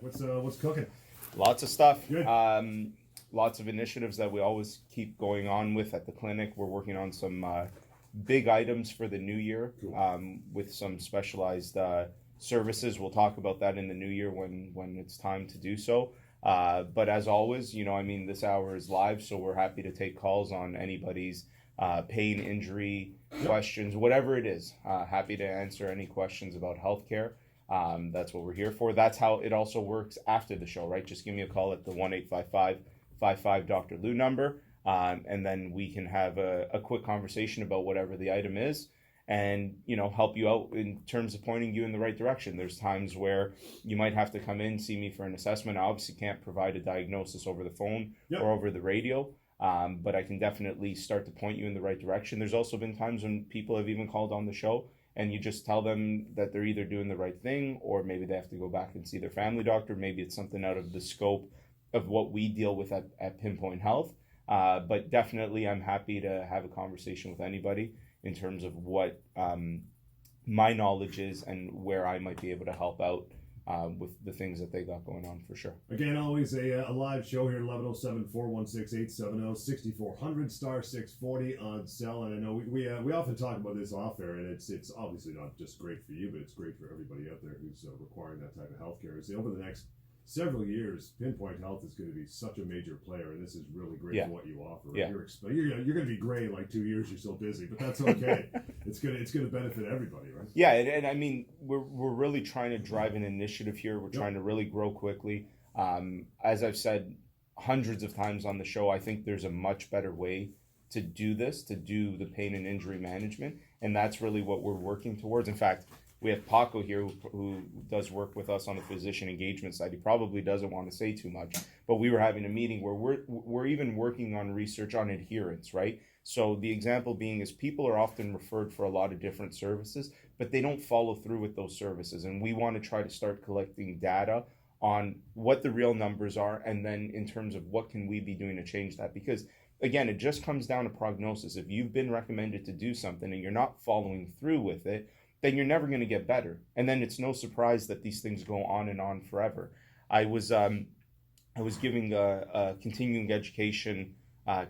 What's cooking? Lots of stuff. Good. Lots of initiatives that we always keep going on with at the clinic. We're working on some big items for the new year. Cool. With some specialized services. We'll talk about that in the new year when it's time to do so. But as always, this hour is live, so we're happy to take calls on anybody's pain, injury, questions, whatever it is. Happy to answer any questions about healthcare. That's what we're here for. That's how it also works after the show, right? Just give me a call at the 1-855-55 Dr. Lou number, and then we can have a quick conversation about whatever the item is, and help you out in terms of pointing you in the right direction. There's times where you might have to come in, see me for an assessment. I obviously can't provide a diagnosis over the phone or over the radio, but I can definitely start to point you in the right direction. There's also been times when people have even called on the show and you just tell them that they're either doing the right thing or maybe they have to go back and see their family doctor. Maybe it's something out of the scope of what we deal with at Pinpoint Health. But definitely I'm happy to have a conversation with anybody in terms of what my knowledge is and where I might be able to help out with the things that they got going on, for sure. Again, always a live show here, 1107-416-870, 6400 *640 on cell. And I know we often talk about this off air, and it's obviously not just great for you, but it's great for everybody out there who's requiring that type of healthcare. Is over the next several years, Pinpoint Health is going to be such a major player, and this is really great for what you offer. Yeah. You're going to be gray in like 2 years. You're so busy, but that's okay. It's going to benefit everybody, right? Yeah, and we're really trying to drive an initiative here. We're trying to really grow quickly. As I've said hundreds of times on the show, I think there's a much better way to do this, to do the pain and injury management, and that's really what we're working towards. In fact, we have Paco here who does work with us on the physician engagement side. He probably doesn't want to say too much, but we were having a meeting where we're even working on research on adherence, right? So the example being is people are often referred for a lot of different services, but they don't follow through with those services. And we want to try to start collecting data on what the real numbers are, and then in terms of what can we be doing to change that. Because again, it just comes down to prognosis. If you've been recommended to do something and you're not following through with it, then you're never going to get better. And then it's no surprise that these things go on and on forever. I was giving a continuing education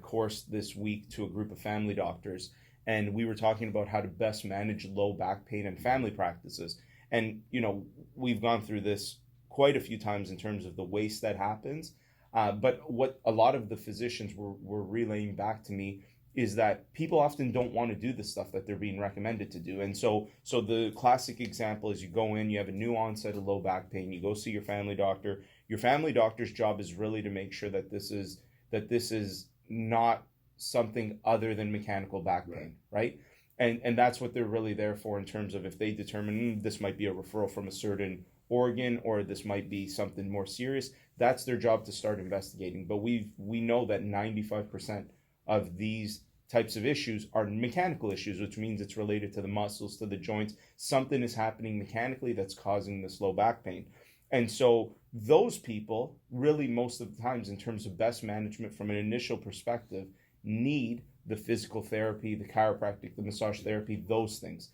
course this week to a group of family doctors, and we were talking about how to best manage low back pain and family practices. And we've gone through this quite a few times in terms of the waste that happens. But what a lot of the physicians were relaying back to me is that people often don't want to do the stuff that they're being recommended to do. And so the classic example is you go in, you have a new onset of low back pain, you go see your family doctor. Your family doctor's job is really to make sure that this is not something other than mechanical back pain, right? And that's what they're really there for, in terms of if they determine this might be a referral from a certain organ or this might be something more serious, that's their job to start investigating. But we know that 95% of these types of issues are mechanical issues, which means it's related to the muscles, to the joints. Something is happening mechanically that's causing this low back pain. And so those people really, most of the times, in terms of best management from an initial perspective, need the physical therapy, the chiropractic, the massage therapy, those things.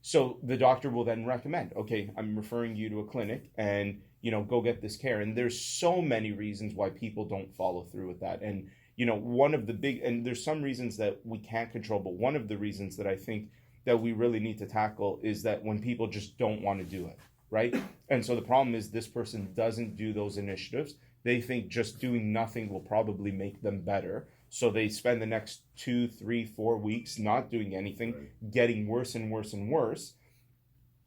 So the doctor will then recommend, okay, I'm referring you to a clinic and, go get this care. And there's so many reasons why people don't follow through with that. And one of the big, and there's some reasons that we can't control, but one of the reasons that I think that we really need to tackle is that when people just don't want to do it, right? And so the problem is this person doesn't do those initiatives. They think just doing nothing will probably make them better. So they spend the next 2, 3, 4 weeks not doing anything, getting worse and worse and worse.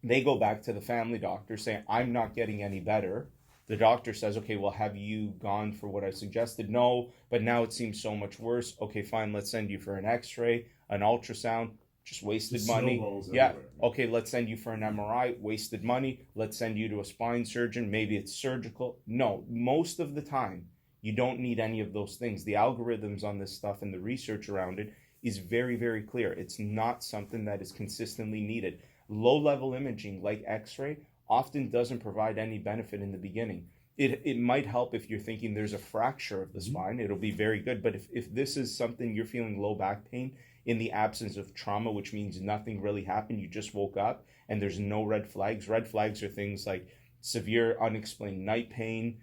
They go back to the family doctor saying, I'm not getting any better. The doctor says, okay, well, have you gone for what I suggested? No, but now it seems so much worse. Okay, fine, let's send you for an x-ray, an ultrasound, just wasted money. Yeah, okay, let's send you for an MRI, wasted money. Let's send you to a spine surgeon, maybe it's surgical. No, most of the time, you don't need any of those things. The algorithms on this stuff and the research around it is very, very clear. It's not something that is consistently needed. Low-level imaging like x-ray often doesn't provide any benefit in the beginning. It might help if you're thinking there's a fracture of the spine. It'll be very good. But if this is something you're feeling low back pain in the absence of trauma, which means nothing really happened, you just woke up and there's no red flags. Red flags are things like severe unexplained night pain,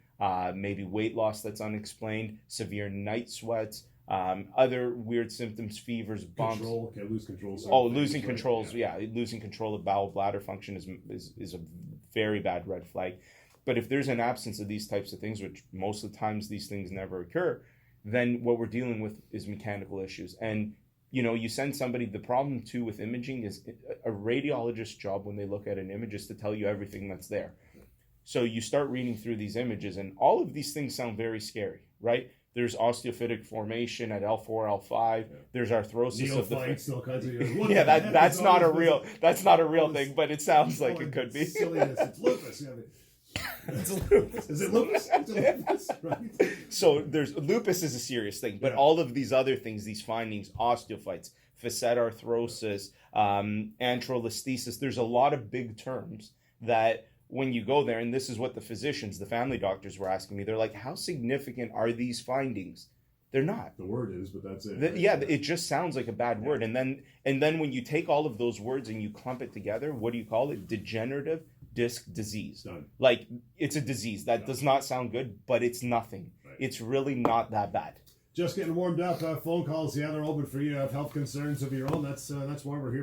maybe weight loss that's unexplained, severe night sweats, other weird symptoms, fevers, bumps. Control, can lose control. Oh, losing controls. Yeah, losing control of bowel bladder function is a very bad red flag. But if there's an absence of these types of things, which most of the times these things never occur, then what we're dealing with is mechanical issues. And you send somebody. The problem too with imaging is a radiologist's job when they look at an image is to tell you everything that's there. So you start reading through these images, and all of these things sound very scary, right? There's osteophytic formation at L4, L5. Yeah. There's arthrosis of the all kinds of yeah. That's not a real thing, but it sounds like it could be. Silliness. It's lupus. It's lupus. Is it lupus? It's lupus, right? So lupus is a serious thing, but all of these other things, these findings, osteophytes, facet arthrosis, antrolisthesis. There's a lot of big terms that, when you go there, and this is what the physicians, the family doctors were asking me, they're like, how significant are these findings? They're not. The word is, but that's it. Right? Yeah, it just sounds like a bad word. And then when you take all of those words and you clump it together, what do you call it? Degenerative disc disease. Done. Like, it's a disease. That does not sound good, but it's nothing. Right. It's really not that bad. Just getting warmed up. Phone calls, they're open for you. Have health concerns of your own. That's why we're here for